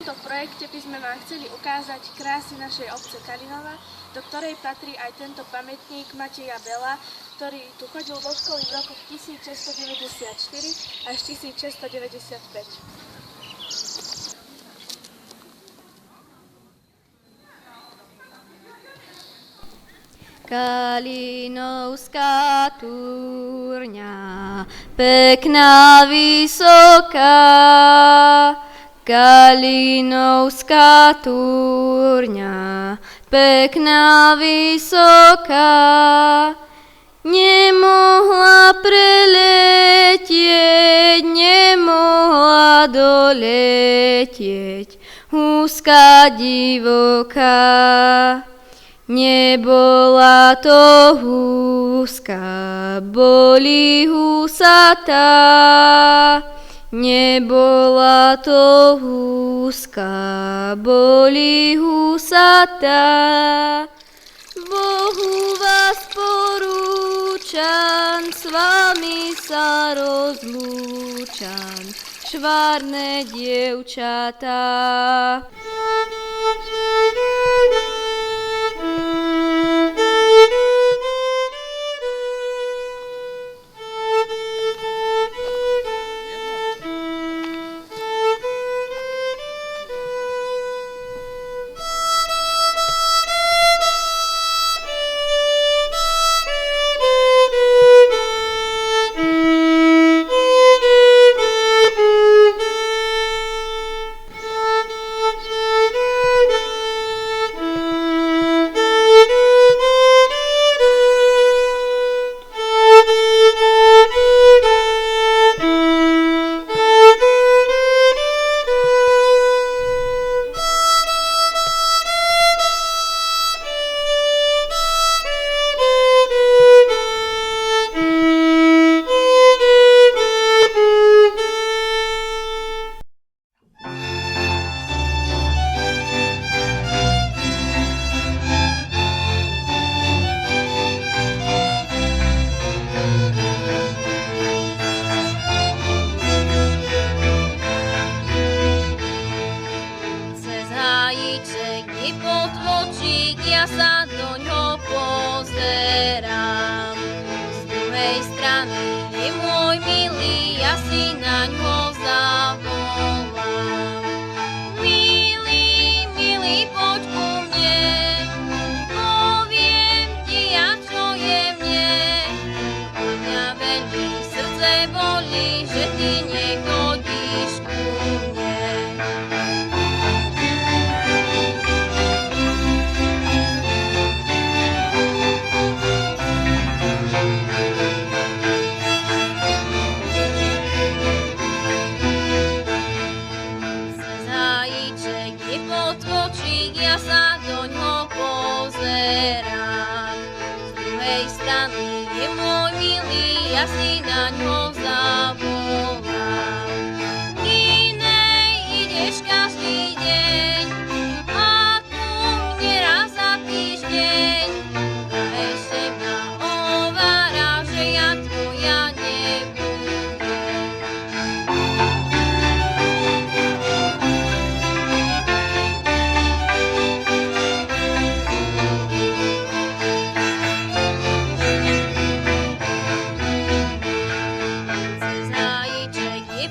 V tomto projekte by sme vám chceli ukázať krásy našej obce Kalinova, do ktorej patrí aj tento pamätník Mateja Bela, ktorý tu chodil do školy v rokoch 1694 až 1695. Kalinovská turňa, pekná, vysoká. Kalinovská turňa, pekná, vysoká. Nemohla preletieť, nemohla doletieť, úzka divoká. Nebola to húska, boli húsatá. Nebola to húska, boli húsatá. Bohu vás porúčam, s vami sa rozlúčam, švárne dievčatá. Ja sa doňho pozerám. Z druhej strany je môj milý, ja si naňho zavolám. Milý, milý, poď ku mne, poviem ti, ja čo je mne. A mňa veľmi srdce bolí, že ty nechodíš ku mne. Ja sa doňho pozerám. Z druhej strany je môj milý, ja si naňho zavolám. Inej ideš každý deň a tu mne raz za týždeň. A ešte mňa ohovára, že ja tvoja nebudem. Cez hájíček je